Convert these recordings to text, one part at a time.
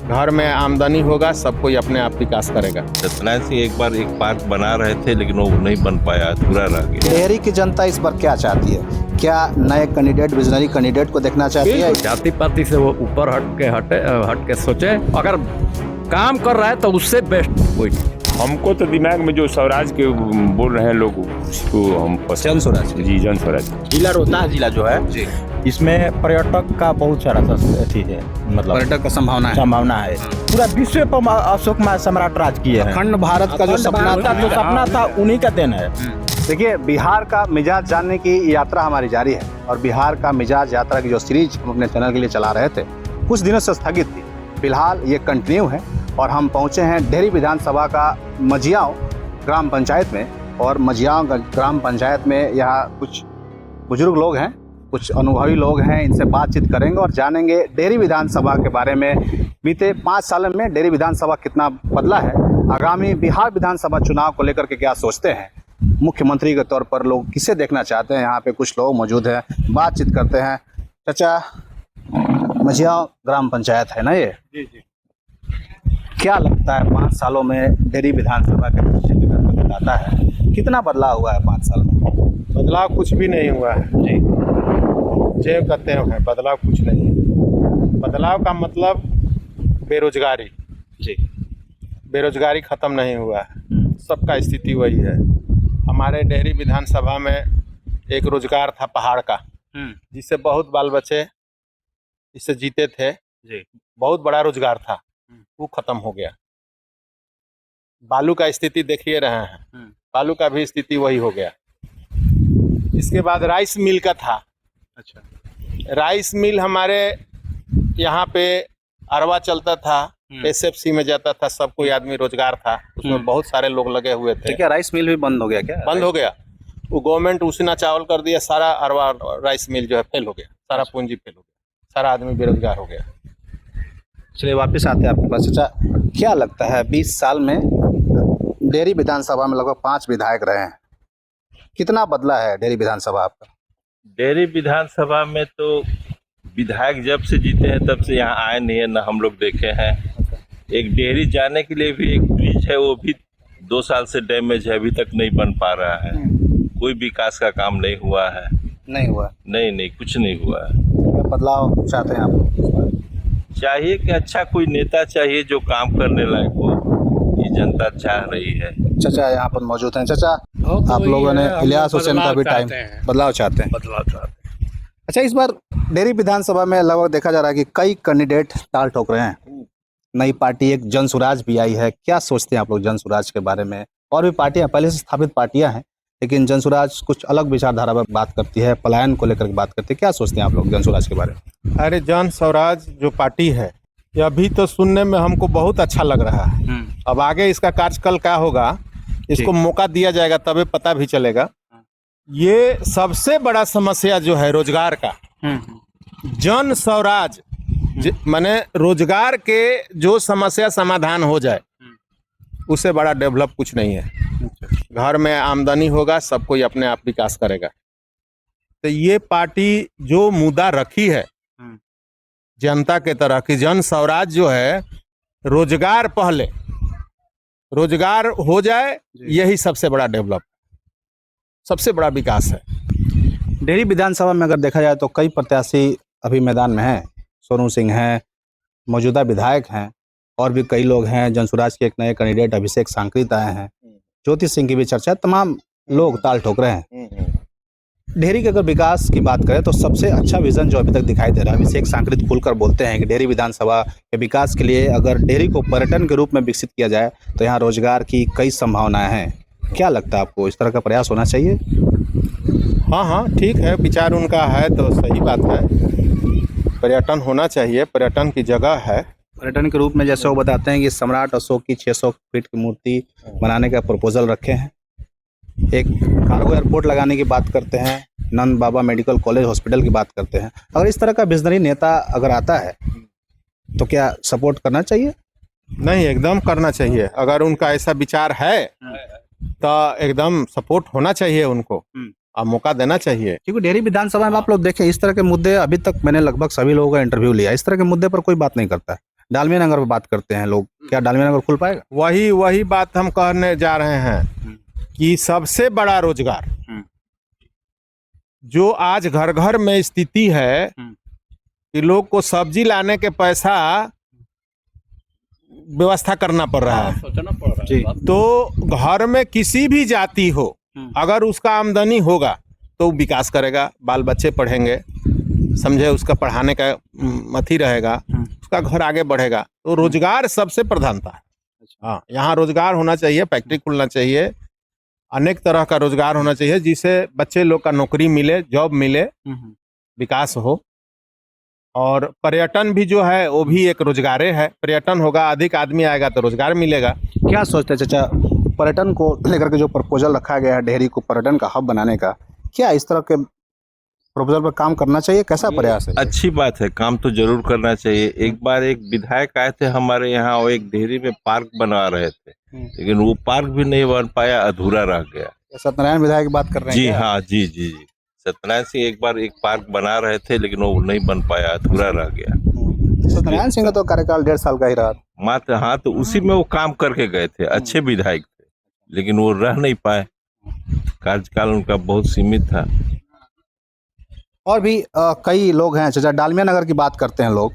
घर में आमदनी होगा, सब कोई अपने आप विकास करेगा। सत्यनारायण सिंह एक बार एक पार्क बना रहे थे लेकिन वो नहीं बन पाया, अधूरा रह गया। डेहरी की जनता इस बार क्या चाहती है? क्या नए कैंडिडेट, विजनरी कैंडिडेट को देखना चाहती है? जाति पाति से वो ऊपर हट के सोचे, अगर काम कर रहा है तो उससे बेस्ट कोई नहीं। हमको तो दिमाग में जो स्वराज के बोल रहे हैं लोग उसको हम जन स्वराज। जी, जन स्वराज। जिला रोहतास जिला जो है जी, इसमें पर्यटक का बहुत सारा अथी है, मतलब पर्यटक का संभावना है। पूरा विश्व पर अशोक सम्राट राज किए हैं। अखंड भारत का जो सपना था उन्हीं का देन है। देखिए, बिहार का मिजाज जानने की यात्रा हमारी जारी है और बिहार का मिजाज यात्रा की जो सीरीज हम अपने चैनल के लिए चला रहे थे कुछ दिनों से स्थगित थी, फिलहाल ये कंटिन्यू है और हम पहुंचे हैं डेहरी विधानसभा का मझियाओं ग्राम पंचायत में। और मझियाओं ग्राम पंचायत में यहाँ कुछ बुजुर्ग लोग हैं, कुछ अनुभवी लोग हैं, इनसे बातचीत करेंगे और जानेंगे डेहरी विधानसभा के बारे में। बीते 5 साल में डेहरी विधानसभा कितना बदला है, आगामी बिहार विधानसभा चुनाव को लेकर के क्या सोचते हैं, मुख्यमंत्री के तौर पर लोग किसे देखना चाहते हैं। यहाँ पे कुछ लोग मौजूद हैं, बातचीत करते हैं। चाचा, मझियाओं ग्राम पंचायत है ना ये? जी जी। क्या लगता है 5 सालों में डेहरी विधानसभा के क्षेत्र का बताता है, कितना बदलाव हुआ है 5 साल में? बदलाव कुछ भी नहीं हुआ है जी, जो कहते हैं बदलाव कुछ नहीं है। बदलाव का मतलब बेरोजगारी जी, बेरोजगारी खत्म नहीं हुआ है, सबका स्थिति वही है। हमारे डेहरी विधानसभा में एक रोजगार था पहाड़ का, जिससे बहुत बाल बच्चे इससे जीते थे जी, बहुत बड़ा रोजगार था, वो खत्म हो गया। बालू का स्थिति देखिए रहे हैं, बालू का भी स्थिति वही हो गया। इसके बाद राइस मिल का था। अच्छा, राइस मिल हमारे यहाँ पे अरवा चलता था, एसएफसी में जाता था, सब कोई आदमी रोजगार था, उसमें बहुत सारे लोग लगे हुए थे। क्या राइस मिल भी बंद हो गया? क्या बंद हो गया? वो गवर्नमेंट उसीना चावल कर दिया, सारा अरवा राइस मिल जो है फेल हो गया, सारा पूंजी फेल हो गया, सारा आदमी बेरोजगार हो गया। चलिए वापस आते हैं आपके पास। चाचा, क्या लगता है 20 साल में डेहरी विधानसभा में लगभग 5 विधायक रहे हैं, कितना बदला है डेहरी विधानसभा आपका? डेहरी विधानसभा में तो विधायक जब से जीते हैं तब से यहाँ आए नहीं है, ना हम लोग देखे हैं। एक डेहरी जाने के लिए भी एक ब्रिज है, वो भी 2 साल से डैमेज है, अभी तक नहीं बन पा रहा है। कोई विकास का काम नहीं हुआ है। नहीं हुआ? नहीं, कुछ नहीं हुआ है। बदलाव चाहते हैं आप? चाहिए कि अच्छा कोई नेता चाहिए जो काम करने लायक हो, ये जनता चाह रही है। चाचा यहाँ पर मौजूद हैं। चाचा, आप लोगों ने इलियास हुसैन का भी टाइम बदलाव चाहते हैं? अच्छा, इस बार डेहरी विधानसभा में लगभग देखा जा रहा है कि कई कैंडिडेट ताल ठोक रहे हैं। नई पार्टी एक जन स्वराज भी आई है, क्या सोचते हैं आप लोग जन स्वराज के बारे में? और भी पार्टियां पहले से स्थापित पार्टियां हैं, लेकिन जन स्वराज कुछ अलग विचारधारा पर बात करती है, पलायन को लेकर बात करती है। क्या सोचते हैं आप लोग जन स्वराज के बारे में? अरे, जन स्वराज जो पार्टी है ये अभी तो सुनने में हमको बहुत अच्छा लग रहा है। अब आगे इसका कार्यकाल क्या होगा, इसको मौका दिया जाएगा तभी पता भी चलेगा। ये सबसे बड़ा समस्या जो है रोजगार का, जन स्वराज माने रोजगार के जो समस्या समाधान हो जाए, उससे बड़ा डेवलप कुछ नहीं है। घर में आमदनी होगा, सब कोई अपने आप विकास करेगा। तो ये पार्टी जो मुद्दा रखी है जनता के तरह की, जन स्वराज जो है, रोजगार पहले, रोजगार हो जाए, यही सबसे बड़ा डेवलप, सबसे बड़ा विकास है। डेहरी विधानसभा में अगर देखा जाए तो कई प्रत्याशी अभी मैदान में हैं। सोनू सिंह हैं, मौजूदा विधायक हैं, और भी कई लोग हैं। जन स्वराज के एक नए कैंडिडेट अभिषेक सांकरित आए हैं, ज्योति सिंह की भी चर्चा है, तमाम लोग ताल ठोक रहे हैं। डेहरी के अगर विकास की बात करें तो सबसे अच्छा विजन जो अभी तक दिखाई दे रहा है, अभिषेक सांकरित खुलकर बोलते हैं कि डेहरी विधानसभा के विकास के लिए अगर डेहरी को पर्यटन के रूप में विकसित किया जाए तो यहाँ रोजगार की कई संभावनाएं हैं। क्या लगता है आपको, इस तरह का प्रयास होना चाहिए? हाँ, ठीक है, विचार उनका है तो सही बात है, पर्यटन होना चाहिए, पर्यटन की जगह है। पर्यटन के रूप में जैसे वो बताते हैं कि सम्राट अशोक की 600 फीट की मूर्ति बनाने का प्रपोजल रखे हैं, एक कार्गो एयरपोर्ट लगाने की बात करते हैं, नंद बाबा मेडिकल कॉलेज हॉस्पिटल की बात करते हैं। अगर इस तरह का विजनरी नेता अगर आता है तो क्या सपोर्ट करना चाहिए? नहीं, एकदम करना चाहिए। अगर उनका ऐसा विचार है तो एकदम सपोर्ट होना चाहिए उनको, और मौका देना चाहिए। क्योंकि डेहरी विधानसभा में आप लोग देखें, इस तरह के मुद्दे अभी तक मैंने लगभग सभी लोगों का इंटरव्यू लिया, इस तरह के मुद्दे पर कोई बात नहीं करता है। डालमिया नगर पे बात करते हैं लोग, क्या डालमिया नगर खुल पाएगा? वही बात हम कहने जा रहे हैं कि सबसे बड़ा रोजगार जो आज घर घर में स्थिति है कि लोग को सब्जी लाने के पैसा व्यवस्था करना पड़ रहा है। सोचना पड़ रहा है जी। बात। तो घर में किसी भी जाति हो, अगर उसका आमदनी होगा तो विकास करेगा, बाल बच्चे पढ़ेंगे, समझे, उसका पढ़ाने का मथी रहेगा, उसका घर आगे बढ़ेगा। तो रोजगार सबसे प्रधानता है। हाँ, यहाँ रोजगार होना चाहिए, फैक्ट्री खुलना चाहिए, अनेक तरह का रोजगार होना चाहिए जिससे बच्चे लोग का नौकरी मिले, जॉब मिले, विकास हो। और पर्यटन भी जो है वो भी एक रोजगार है। पर्यटन होगा, अधिक आदमी आएगा तो रोजगार मिलेगा। क्या सोचते हैं चाचा, पर्यटन को लेकर के जो प्रपोजल रखा गया है डेहरी को पर्यटन का हब बनाने का, क्या इस तरह के प्रपोजल पर काम करना चाहिए? कैसा प्रयास है? अच्छी बात है, काम तो जरूर करना चाहिए। एक बार एक विधायक आए थे हमारे यहाँ, वो एक डेहरी में पार्क बना रहे थे, लेकिन वो पार्क भी नहीं बन पाया, अधूरा रह गया। सत्यनारायण विधायक की बात कर रहे हैं जी क्या? हाँ, जी जी जी, सत्यनारायण सिंह एक बार एक पार्क बना रहे थे, लेकिन वो नहीं बन पाया, अधूरा रह गया। सत्यनारायण सिंह का तो कार्यकाल 1.5 साल का ही रहा। मात्र हाँ, तो उसी में वो काम करके गए थे, अच्छे विधायक थे, लेकिन वो रह नहीं पाए, कार्यकाल उनका बहुत सीमित था। और भी कई लोग हैं चाचा। डालमिया नगर की बात करते हैं लोग।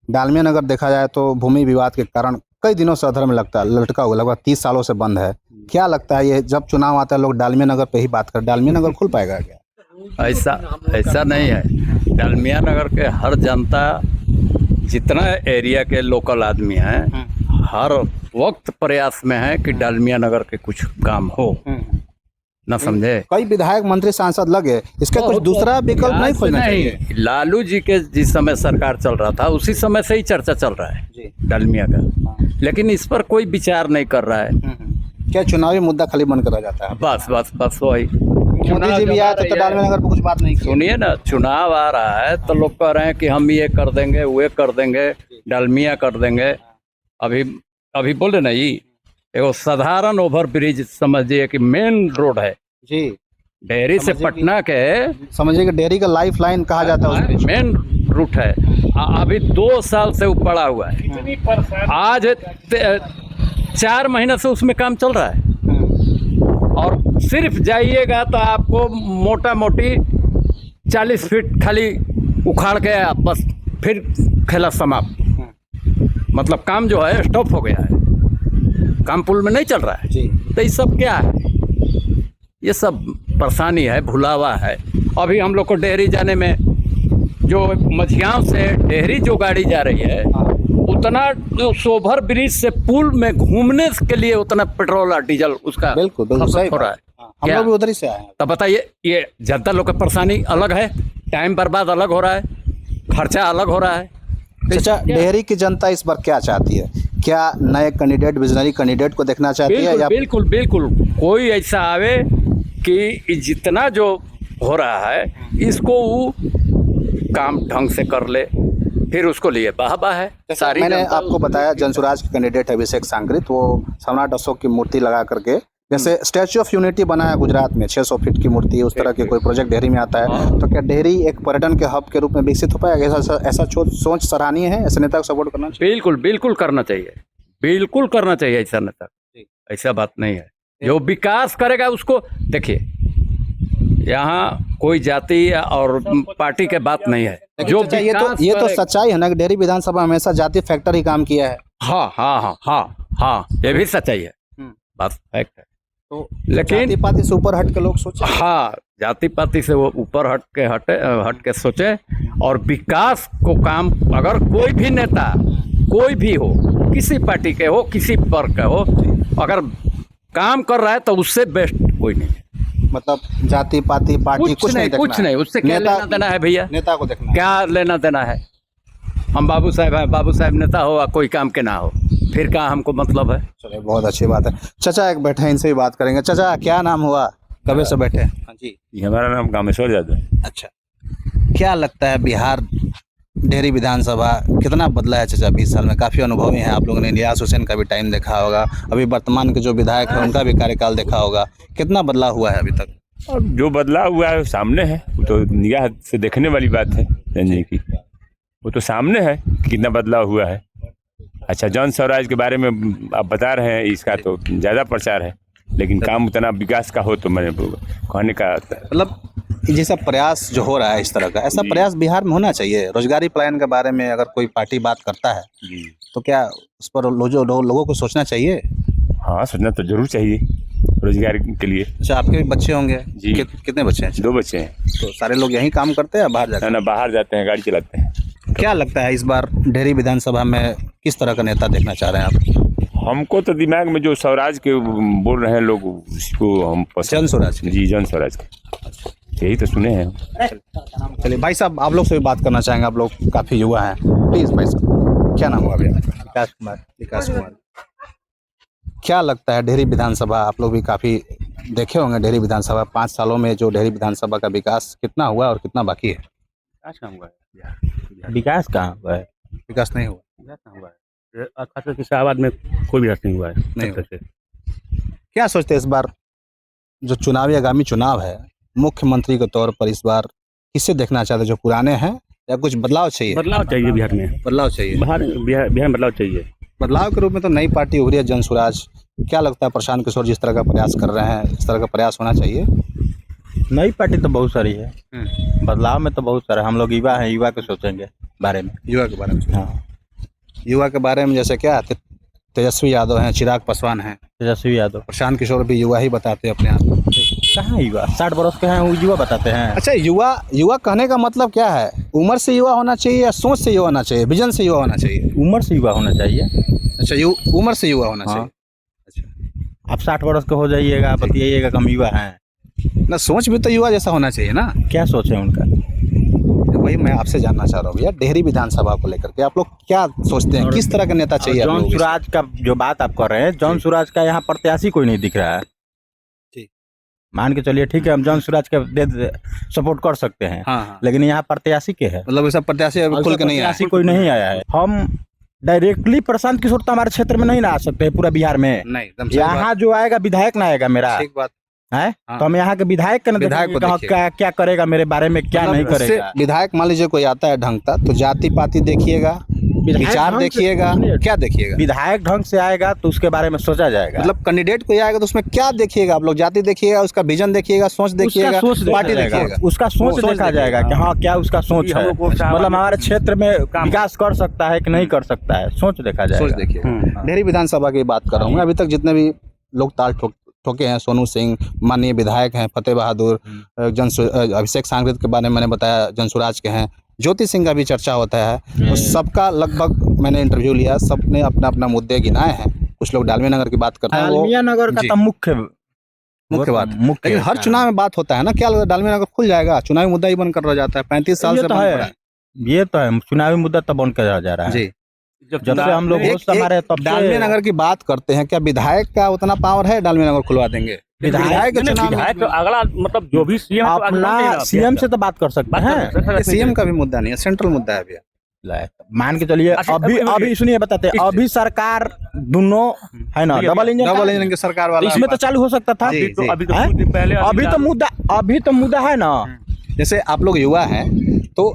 डालमिया नगर देखा जाए तो भूमि विवाद के कारण कई दिनों से अधर में लटका हुआ, लगभग 30 सालों से बंद है। क्या लगता है, ये जब चुनाव आता है लोग डालमिया नगर पे ही बात कर, डालमिया नगर खुल पाएगा क्या? ऐसा नहीं है। डालमिया नगर के हर जनता, जितना एरिया के लोकल आदमी हैं, हर वक्त प्रयास में है कि डालमिया नगर के कुछ काम हो, न समझे। कई विधायक मंत्री सांसद लगे, इसका कुछ दूसरा विकल्प नहीं खोजना चाहिए? लालू जी के जिस समय सरकार चल रहा था उसी समय से ही चर्चा चल रहा है जी। डालमिया का, लेकिन इस पर कोई विचार नहीं कर रहा है। क्या चुनावी मुद्दा खाली बन करा जाता है? बस वही। मोदी जी भी आए तो डालमिया नगर पर कुछ बात नहीं की। सुनिए ना, चुनाव आ रहा है तो लोग कह रहे हैं कि हम ये कर देंगे, वे कर देंगे, डालमिया कर देंगे। अभी बोले ना, ये एगो साधारण ओवर ब्रिज समझिए कि मेन रोड है जी, डेहरी से पटना के, समझिए कि डेहरी का लाइफ लाइन कहा जाता है उस ब्रिज को। मेन रूट है। अभी 2 साल से वो पड़ा हुआ है। आज 4 महीने से उसमें काम चल रहा है, और सिर्फ जाइएगा तो आपको मोटा मोटी 40 फीट खाली उखाड़ के बस फिर खेला समाप्त। मतलब काम जो है स्टॉप हो गया है, काम पुल में नहीं चल रहा है जी। तो ये सब क्या है? ये सब परेशानी है, भुलावा है। अभी हम लोग को डेहरी जाने में, जो मझियाँ से डेहरी जो गाड़ी जा रही है, उतना जो ओवर ब्रिज से पुल में घूमने के लिए उतना पेट्रोल और डीजल उसका बिल्कुल सही हो रहा है। हम लोग भी उधर ही से आए हैं। तो बताइए, ये जनता लोग की परेशानी अलग है, टाइम बर्बाद अलग हो रहा है, खर्चा अलग हो रहा है। चाचा, डेहरी की जनता इस बार क्या चाहती है? क्या नए कैंडिडेट, विजनरी कैंडिडेट को देखना चाहती है या बिल्कुल कोई ऐसा आवे कि जितना जो हो रहा है इसको वो काम ढंग से कर ले, फिर उसको लिए वाह है। सारी मैंने आपको बताया जनसुराज के कैंडिडेट है अभिषेक सांकृत, वो सम्राट अशोक की मूर्ति लगा करके, जैसे स्टैच्यू ऑफ यूनिटी बनाया गुजरात में 600 फीट की मूर्ति, उस तरह के कोई प्रोजेक्ट डेहरी में आता है, तो क्या डेहरी एक पर्यटन के हब के रूप में विकसित हो पाएगा? ऐसा सोच सराहनीय है, ऐसे नेता को सपोर्ट करना चाहिए। बिल्कुल करना चाहिए, बिल्कुल करना चाहिए ऐसा नेता। ऐसा बात नहीं है, जो विकास करेगा उसको। देखिए, यहाँ कोई जाति और पार्टी के बात नहीं है। जो ये तो सच्चाई है ना कि डेहरी विधानसभा हमेशा जाति फैक्टर ही काम किया है। हाँ, ये भी सच्चाई है, बात फैक्ट है। तो लेकिन जाति पाति से ऊपर हट के लोग सोचे। हाँ, जाति पाति से वो ऊपर हट के सोचे, और विकास को काम, अगर कोई भी नेता कोई भी हो, किसी पार्टी के हो, किसी वर्ग का हो, अगर काम कर रहा है तो उससे बेस्ट कोई नहीं है। मतलब जाति पाति पार्टी कुछ नहीं, उससे क्या लेना देना है भैया? नेता को देखना क्या लेना देना है? हम बाबू साहब हैं, बाबू साहब नेता हो और कोई काम के ना हो, फिर क्या हमको मतलब है? चलिए, बहुत अच्छी बात है। चाचा एक बैठे हैं, इनसे भी बात करेंगे। चाचा, क्या नाम हुआ, कब से बैठे? हाँ जी, हमारा नाम कामेश्वर यादव है। अच्छा, क्या लगता है बिहार डेहरी विधानसभा कितना बदला है चाचा 20 साल में? काफ़ी अनुभवी हैं आप लोगों ने, इलियास हुसैन का भी टाइम देखा होगा, अभी वर्तमान के जो विधायक हैं उनका भी कार्यकाल देखा होगा, कितना बदलाव हुआ है अभी तक? और जो बदलाव हुआ है सामने है, वो तो निगाह से देखने वाली बात है, जानने की, वो तो सामने है कि कितना बदलाव हुआ है। अच्छा, जन स्वराज के बारे में आप बता रहे हैं, इसका तो ज़्यादा प्रचार है, लेकिन काम उतना विकास का हो तो मैंने कहने का मतलब जैसा प्रयास जो हो रहा है इस तरह का, ऐसा प्रयास बिहार में होना चाहिए। रोजगारी पलायन के बारे में अगर कोई पार्टी बात करता है तो क्या उस पर लोगों को सोचना चाहिए? हाँ, सोचना तो जरूर चाहिए रोजगार के लिए। अच्छा, आपके भी बच्चे होंगे जी। कितने बच्चे हैं? 2 बच्चे हैं। तो सारे लोग यहीं काम करते हैं या बाहर जाते ना बाहर जाते हैं, गाड़ी चलाते हैं। हैं? क्या लगता है इस बार डेहरी विधानसभा में किस तरह का नेता देखना चाह रहे हैं आप? हमको तो दिमाग में जो स्वराज के बोल रहे हैं लोग, उसको हम जन स्वराज के? जी, जन स्वराज के, यही तो सुने हैं। चलिए भाई साहब, आप लोग से भी बात करना चाहेंगे, आप लोग काफ़ी युवा हैं। प्लीज़ भाई साहब, क्या नाम हुआ भैया? विकास कुमार। विकास कुमार। क्या लगता है डेहरी विधानसभा, आप लोग भी काफ़ी देखे होंगे डेहरी विधानसभा, 5 सालों में जो डेहरी विधानसभा का विकास कितना हुआ और कितना बाकी है? विकास कहाँ हुआ है? विकास नहीं हुआ। विकास कहाँ हुआ है? खासकर किसाबाद में कोई विकास नहीं हुआ है। नहीं हुआ। क्या सोचते हैं इस बार जो चुनावी आगामी चुनाव है, मुख्यमंत्री के तौर पर इस बार किसे देखना चाहते हैं? जो पुराने हैं या कुछ बदलाव चाहिए? बदलाव चाहिए बिहार में। बदलाव चाहिए। बिहार में बदलाव चाहिए। बदलाव के रूप में तो नई पार्टी उभरी है, जन स्वराज। क्या लगता है प्रशांत किशोर जिस तरह का प्रयास कर रहे हैं, इस तरह का प्रयास होना चाहिए? नई पार्टी तो बहुत सारी है, बदलाव में तो बहुत सारा। हम लोग युवा हैं, युवा के सोचेंगे बारे में। युवा के बारे में? हाँ, युवा के बारे में जैसे क्या, तेजस्वी यादव हैं, चिराग पासवान हैं, तेजस्वी यादव। प्रशांत किशोर भी युवा ही बताते हैं अपने आप को। कहाँ युवा? 60 बरस के हैं वो युवा बताते हैं। अच्छा, युवा कहने का मतलब क्या है? उम्र से युवा होना चाहिए या सोच से युवा होना चाहिए, विजन से युवा होना चाहिए? उम्र से युवा होना चाहिए। अच्छा, उम्र से युवा होना हाँ। चाहिए। अच्छा, आप 60 बरस के हो जाइएगा, बताइएगा कि हम युवा हैं। ना सोच भी तो युवा जैसा होना चाहिए ना। क्या सोच है उनका? वही मैं आपसे जानना चाह रहा हूँ भैया, डेहरी विधानसभा को लेकर के आप लोग क्या सोचते हैं, किस तरह का नेता चाहिए? आप जॉन लोगों को? स्वराज का जो बात आप कर रहे हैं, जॉन स्वराज का यहाँ प्रत्याशी कोई नहीं दिख रहा है। ठीक। मान के चलिए, ठीक है, हम जॉन स्वराज के सपोर्ट कर सकते हैं, हाँ। लेकिन यहाँ प्रत्याशी के है? मतलब ऐसा प्रत्याशी अभी खुल के नहीं आया? प्रत्याशी कोई नहीं आया है। हम डायरेक्टली प्रशांत किशोर तो हमारे क्षेत्र में नहीं ना आ सकते हैं, पूरा बिहार में। नहीं, एकदम सही बात। यहाँ जो आएगा विधायक ना आएगा मेरा, ठीक बात है। हाँ। तो हम यहाँ के विधायक का विधायक को देखिए। क्या क्या करेगा मेरे बारे में, क्या नहीं मतलब करेगा। उससे विधायक मान लीजिए कोई आता है ढंगता, तो जाति पाति देखिएगा, विचार ढंग से- देखिएगा, क्या देखिएगा? विधायक ढंग से आएगा तो उसके बारे में सोचा जाएगा। मतलब कैंडिडेट कोई आएगा तो उसमें क्या देखिएगा आप लोग? जाति देखिएगा, उसका विजन देखिएगा, सोच देखिएगा, उसका सोच देखा पार्टी जाएगा। देखिएगा, उसका सोच देखा जाएगा कि हाँ क्या उसका सोच है, मतलब हमारे क्षेत्र में विकास कर सकता है कि नहीं कर सकता है, सोच देखा सोच जाएगा। देखिएगा। डेहरी विधानसभा की बात कर रहा हूँ। अभी तक जितने भी लोग ताल ठोके हैं, सोनू सिंह माननीय विधायक हैं, फतेह बहादुर, अभिषेक सांगरित के बारे में मैंने बताया, जन स्वराज के हैं, ज्योति सिंह का भी चर्चा होता है। तो सबका लगभग मैंने इंटरव्यू लिया, सबने अपना अपना मुद्दे गिनाए हैं। कुछ लोग डालमिया नगर की बात करते हैं, वो डालमिया नगर का जी। तो मुख्य बात। मुख्य लेकिन हर चुनाव में बात होता है ना, क्या लगता है डालमिया नगर खुल जाएगा? चुनावी मुद्दा ही बनकर रह जाता है, 35 साल ये से तो बंद है। पड़ा है। ये तो है, चुनावी मुद्दा तो बन कर जा रहा है। जी, जब से हम लोग होश संभाले तब से डालमिया नगर की बात करते हैं, क्या विधायक का उतना पावर है डालमिया नगर खुलवा देंगे? विधायक के चुनाव विधायक तो अगला, मतलब जो भी सीएम अपना सीएम से तो बात कर सकते हैं। सीएम का भी मुद्दा नहीं है, सेंट्रल मुद्दा है भैया। मान के चलिए, अच्छा, अभी सुनिए, बताते हैं, अभी सरकार दोनों है ना, डबल इंजन की सरकार वाला इसमें तो चालू हो सकता था। जी, जी। अभी तो कुछ दिन पहले अभी तो मुद्दा है ना। जैसे आप लोग युवा हैं, तो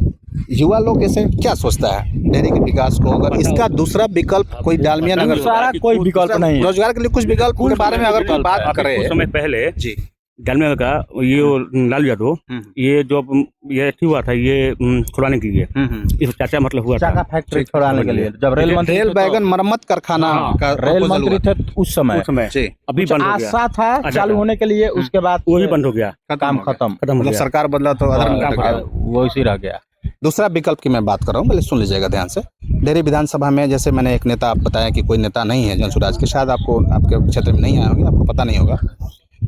युवा लोग जैसे क्या सोचता है डेहरी के विकास को? अगर इसका दूसरा विकल्प कोई डालमिया नगर, सारा कोई विकल्प नहीं है। रोजगार के लिए कुछ विकल्प के बारे में अगर कोई बात करे? कुछ समय पहले जी, डालमिया का ये लालू यादव, ये जो ये ठीक हुआ था, ये खुलवाने के लिए इस चर्चा मतलब हुआ चाका था। फैक्ट्री छोड़ाने के लिए, जब रेल मंत्री रेल बैगन मरम्मत कारखाना का रेल proposal मंत्री हुआ। थे उस समय, जी, अभी बंद हो गया, आशा था चालू होने के लिए, उसके बाद वो भी बंद हो गया, काम हो गया। खत्म। खत्म हो मतलब गया। सरकार बदला तो अधर में लटक गया। वो इसी रह गया। दूसरा विकल्प की मैं बात कर रहा हूँ, पहले सुन लीजिएगा ध्यान से। डेहरी विधानसभा में जैसे मैंने एक नेता आप बताया कि कोई नेता नहीं है जन स्वराज के, शायद आपको आपके क्षेत्र में नहीं आए होंगे, आपको पता नहीं होगा।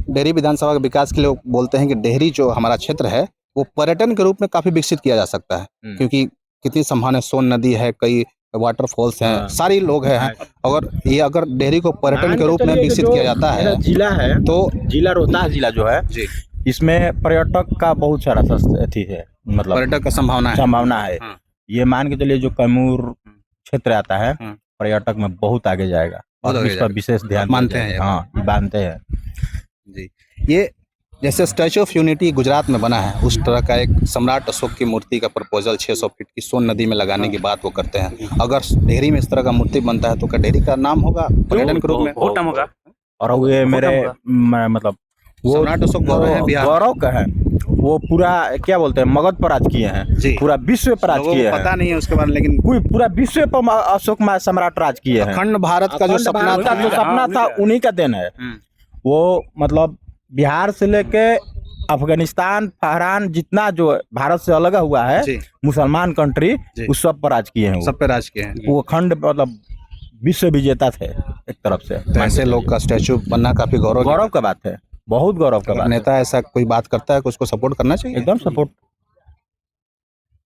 डेहरी विधानसभा के विकास के लिए लोग बोलते हैं कि डेहरी जो हमारा क्षेत्र है वो पर्यटन के रूप में काफी विकसित किया जा सकता है, क्योंकि कितनी संभावना, सोन नदी है, कई वाटरफॉल्स हैं, सारी लोग हैं। अगर डेहरी को पर्यटन के रूप में विकसित किया जाता है, जिला है तो जिला रोहतास जिला जो है जी, इसमें पर्यटक का बहुत सारा अथी है, मतलब पर्यटक का संभावना है। संभावना है। हाँ। ये मान के चलिए जो कैमूर क्षेत्र आता है, हाँ। पर्यटक में बहुत आगे जाएगा बहुत और आगे इस पर जाएगा। विशेष ध्यान मानते दिया हैं जाएगा। ये हाँ, ये मानते हैं। जी, ये जैसे स्टैचू ऑफ यूनिटी गुजरात में बना है, उस तरह का एक सम्राट अशोक की मूर्ति का प्रपोजल 600 फीट की सोन नदी में लगाने की बात वो करते हैं। अगर डेहरी में इस तरह का मूर्ति बनता है तो क्या डेहरी का नाम होगा पर्यटन के रूप में? बहुत टाइम होगा। और ये मेरे मतलब वो सम्राट अशोक गौरव है बिहार, गौरव का है। वो पूरा क्या बोलते हैं मगध पर राज किए जी। हैं, पूरा विश्व पर राज लोगों किए को पता हैं, नहीं है उसके बारे में, लेकिन पूरा विश्व पर अशोक सम्राट राज किए हैं। अखंड भारत का जो अखंड सपना भारत का था, जो सपना था उन्हीं का देन है। वो मतलब बिहार से लेके अफगानिस्तान, फहरान, जितना जो भारत से अलग हुआ है जी। मुसलमान कंट्री, जी। उस सब पर राज किए हैं वो। सब पे राज किए हैं। वो अखंड मतलब विश्व विजेता थे एक तरफ से। तो ऐसे लोग का स्टैचू बनना काफी गौरव की गौरव का बात है, बहुत गौरव का अगर बात है। नेता ऐसा कोई बात करता है तो उसको सपोर्ट करना चाहिए। एकदम सपोर्ट।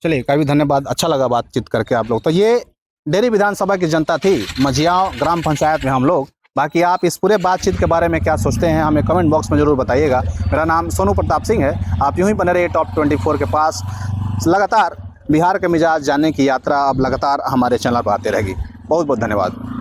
चलिए, काफी धन्यवाद, अच्छा लगा बातचीत करके आप लोग। तो ये डेहरी विधानसभा की जनता थी, मझियाव ग्राम पंचायत में हम लोग। बाकी आप इस पूरे बातचीत के बारे में क्या सोचते हैं हमें कमेंट बॉक्स में जरूर बताइएगा। मेरा नाम सोनू प्रताप सिंह है। आप यूं ही बने रहिए टॉप 24 के पास। लगातार बिहार के मिजाज जानने की यात्रा अब लगातार हमारे चैनल पर आते रहेगी। बहुत बहुत धन्यवाद।